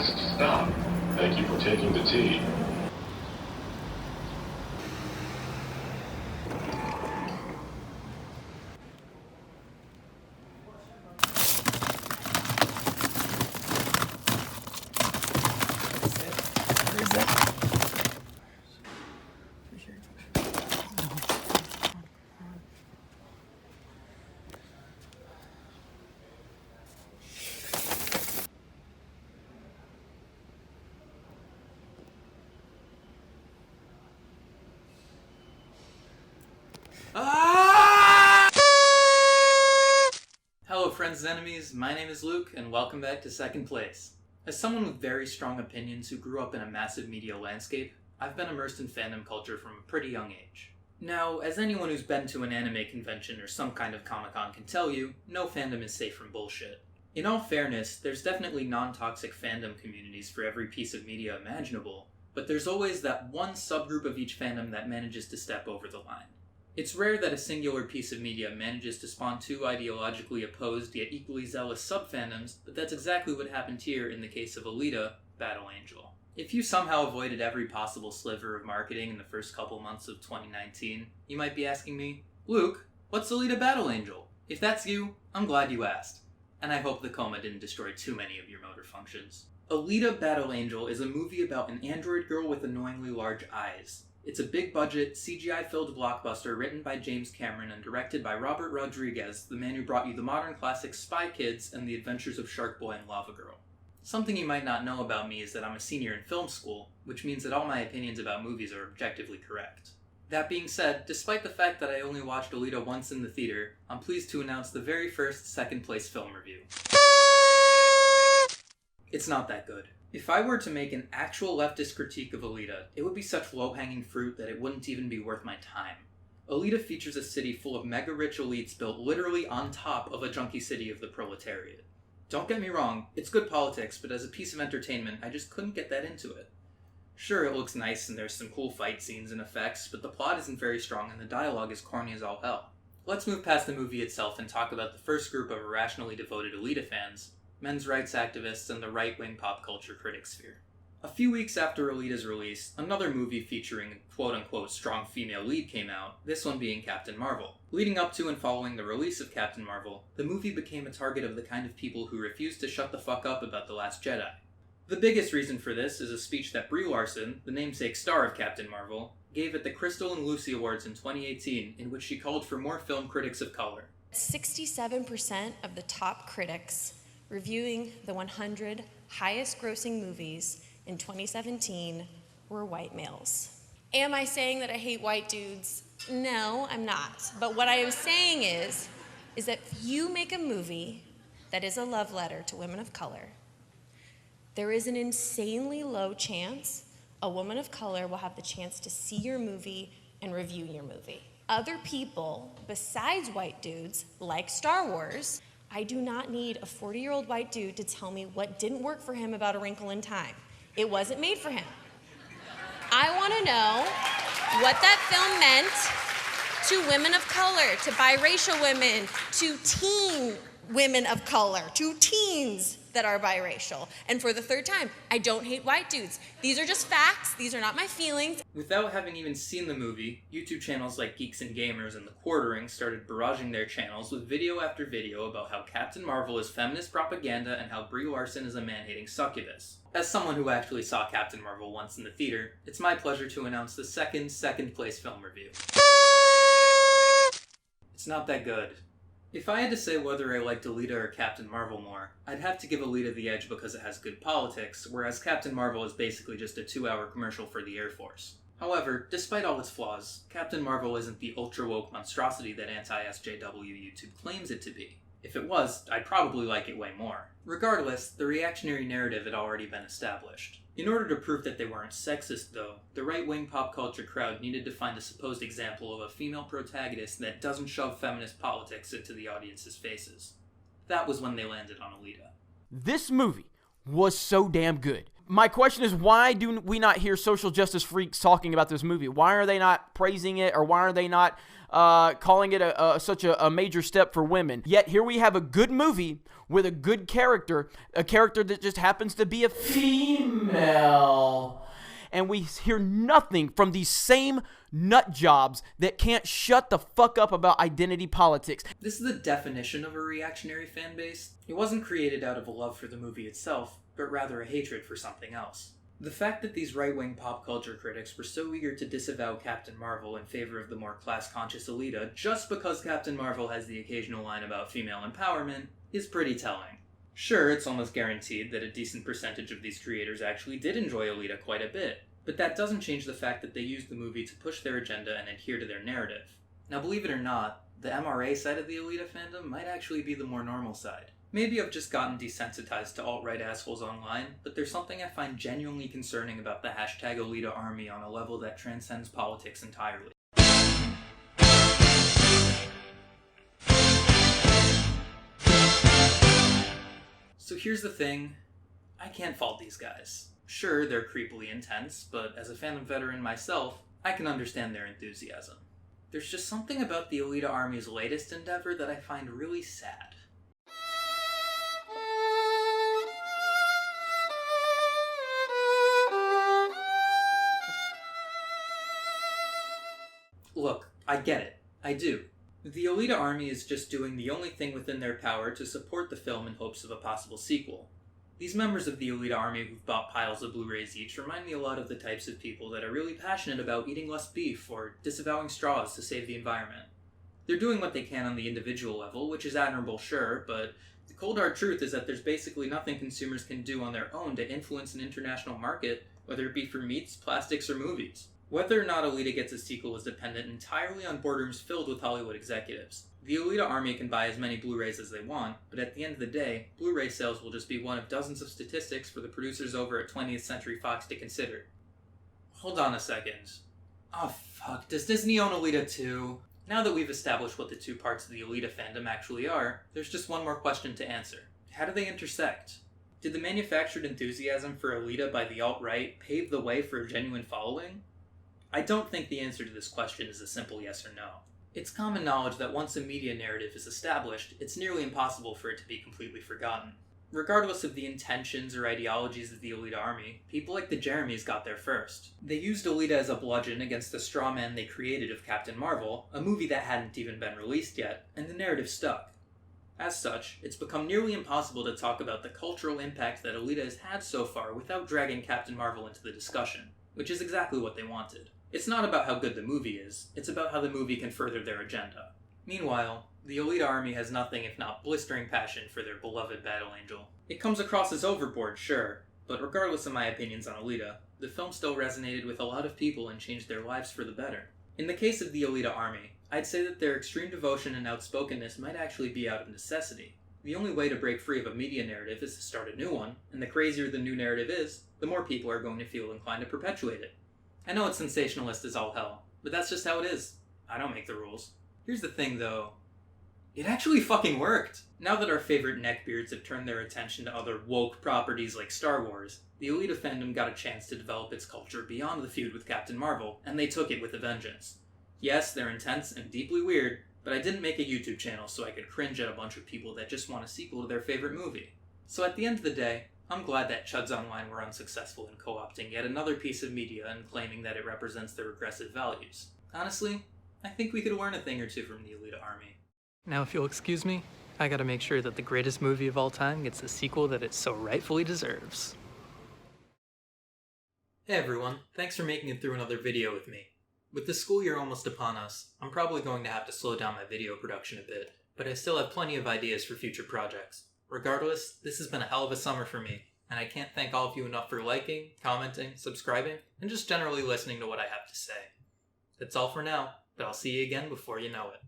asked, stop. Thank you for taking the tea. Hello friends and enemies, my name is Luke, and welcome back to Second Place. As someone with very strong opinions who grew up in a massive media landscape, I've been immersed in fandom culture from a pretty young age. Now, as anyone who's been to an anime convention or some kind of Comic-Con can tell you, no fandom is safe from bullshit. In all fairness, there's definitely non-toxic fandom communities for every piece of media imaginable, but there's always that one subgroup of each fandom that manages to step over the line. It's rare that a singular piece of media manages to spawn two ideologically opposed yet equally zealous sub-fandoms, but that's exactly what happened here in the case of Alita, Battle Angel. If you somehow avoided every possible sliver of marketing in the first couple months of 2019, you might be asking me, Luke, what's Alita Battle Angel? If that's you, I'm glad you asked. And I hope the coma didn't destroy too many of your motor functions. Alita Battle Angel is a movie about an android girl with annoyingly large eyes. It's a big-budget, CGI-filled blockbuster written by James Cameron and directed by Robert Rodriguez, the man who brought you the modern classics Spy Kids and The Adventures of Shark Boy and Lava Girl. Something you might not know about me is that I'm a senior in film school, which means that all my opinions about movies are objectively correct. That being said, despite the fact that I only watched Alita once in the theater, I'm pleased to announce the very first Second Place film review. It's not that good. If I were to make an actual leftist critique of Alita, it would be such low-hanging fruit that it wouldn't even be worth my time. Alita features a city full of mega-rich elites built literally on top of a junky city of the proletariat. Don't get me wrong, it's good politics, but as a piece of entertainment, I just couldn't get that into it. Sure, it looks nice and there's some cool fight scenes and effects, but the plot isn't very strong and the dialogue is corny as all hell. Let's move past the movie itself and talk about the first group of irrationally devoted Alita fans, men's rights activists, and the right-wing pop culture critic sphere. A few weeks after Alita's release, another movie featuring a quote-unquote strong female lead came out, this one being Captain Marvel. Leading up to and following the release of Captain Marvel, the movie became a target of the kind of people who refused to shut the fuck up about The Last Jedi. The biggest reason for this is a speech that Brie Larson, the namesake star of Captain Marvel, gave at the Crystal and Lucy Awards in 2018, in which she called for more film critics of color. 67% of the top critics reviewing the 100 highest grossing movies in 2017 were white males. Am I saying that I hate white dudes? No, I'm not. But what I am saying is that if you make a movie that is a love letter to women of color, there is an insanely low chance a woman of color will have the chance to see your movie and review your movie. Other people, besides white dudes, like Star Wars, I do not need a 40-year-old white dude to tell me what didn't work for him about A Wrinkle in Time. It wasn't made for him. I want to know what that film meant to women of color, to biracial women, to teen women of color, to teens that are biracial. And for the third time, I don't hate white dudes. These are just facts. These are not my feelings. Without having even seen the movie, YouTube channels like Geeks and Gamers and The Quartering started barraging their channels with video after video about how Captain Marvel is feminist propaganda and how Brie Larson is a man-hating succubus. As someone who actually saw Captain Marvel once in the theater, it's my pleasure to announce the second place film review. It's not that good. If I had to say whether I liked Alita or Captain Marvel more, I'd have to give Alita the edge because it has good politics, whereas Captain Marvel is basically just a 2-hour commercial for the Air Force. However, despite all its flaws, Captain Marvel isn't the ultra-woke monstrosity that anti-SJW YouTube claims it to be. If it was, I'd probably like it way more. Regardless, the reactionary narrative had already been established. In order to prove that they weren't sexist, though, the right-wing pop culture crowd needed to find a supposed example of a female protagonist that doesn't shove feminist politics into the audience's faces. That was when they landed on Alita. This movie was so damn good, My question is, why do we not hear social justice freaks talking about this movie? Why are they not praising it, or why are they not calling it such a major step for women? Yet here we have a good movie with a good character, a character that just happens to be a female. And we hear nothing from these same nut jobs that can't shut the fuck up about identity politics. This is the definition of a reactionary fan base. It wasn't created out of a love for the movie itself, but rather a hatred for something else. The fact that these right-wing pop culture critics were so eager to disavow Captain Marvel in favor of the more class-conscious Alita just because Captain Marvel has the occasional line about female empowerment is pretty telling. Sure, it's almost guaranteed that a decent percentage of these creators actually did enjoy Alita quite a bit, but that doesn't change the fact that they used the movie to push their agenda and adhere to their narrative. Now, believe it or not, the MRA side of the Alita fandom might actually be the more normal side. Maybe I've just gotten desensitized to alt-right assholes online, but there's something I find genuinely concerning about the hashtag Alita Army on a level that transcends politics entirely. So here's the thing, I can't fault these guys. Sure, they're creepily intense, but as a fandom veteran myself, I can understand their enthusiasm. There's just something about the Alita Army's latest endeavor that I find really sad. Look, I get it. I do. The Alita Army is just doing the only thing within their power to support the film in hopes of a possible sequel. These members of the Alita Army who've bought piles of Blu-rays each remind me a lot of the types of people that are really passionate about eating less beef or disavowing straws to save the environment. They're doing what they can on the individual level, which is admirable, sure, but the cold hard truth is that there's basically nothing consumers can do on their own to influence an international market, whether it be for meats, plastics, or movies. Whether or not Alita gets a sequel is dependent entirely on boardrooms filled with Hollywood executives. The Alita Army can buy as many Blu-rays as they want, but at the end of the day, Blu-ray sales will just be one of dozens of statistics for the producers over at 20th Century Fox to consider. Hold on a second. Oh fuck, does Disney own Alita too? Now that we've established what the two parts of the Alita fandom actually are, there's just one more question to answer. How do they intersect? Did the manufactured enthusiasm for Alita by the alt-right pave the way for a genuine following? I don't think the answer to this question is a simple yes or no. It's common knowledge that once a media narrative is established, it's nearly impossible for it to be completely forgotten. Regardless of the intentions or ideologies of the Alita Army, people like the Jeremys got there first. They used Alita as a bludgeon against the straw man they created of Captain Marvel, a movie that hadn't even been released yet, and the narrative stuck. As such, it's become nearly impossible to talk about the cultural impact that Alita has had so far without dragging Captain Marvel into the discussion, which is exactly what they wanted. It's not about how good the movie is, it's about how the movie can further their agenda. Meanwhile, the Alita Army has nothing if not blistering passion for their beloved battle angel. It comes across as overboard, sure, but regardless of my opinions on Alita, the film still resonated with a lot of people and changed their lives for the better. In the case of the Alita Army, I'd say that their extreme devotion and outspokenness might actually be out of necessity. The only way to break free of a media narrative is to start a new one, and the crazier the new narrative is, the more people are going to feel inclined to perpetuate it. I know it's sensationalist as all hell, but that's just how it is. I don't make the rules. Here's the thing, though. It actually fucking worked! Now that our favorite neckbeards have turned their attention to other woke properties like Star Wars, the Alita fandom got a chance to develop its culture beyond the feud with Captain Marvel, and they took it with a vengeance. Yes, they're intense and deeply weird, but I didn't make a YouTube channel so I could cringe at a bunch of people that just want a sequel to their favorite movie. So at the end of the day, I'm glad that Chuds Online were unsuccessful in co-opting yet another piece of media and claiming that it represents their regressive values. Honestly, I think we could learn a thing or two from the Alita Army. Now, if you'll excuse me, I gotta make sure that the greatest movie of all time gets the sequel that it so rightfully deserves. Hey everyone, thanks for making it through another video with me. With the school year almost upon us, I'm probably going to have to slow down my video production a bit, but I still have plenty of ideas for future projects. Regardless, this has been a hell of a summer for me, and I can't thank all of you enough for liking, commenting, subscribing, and just generally listening to what I have to say. That's all for now, but I'll see you again before you know it.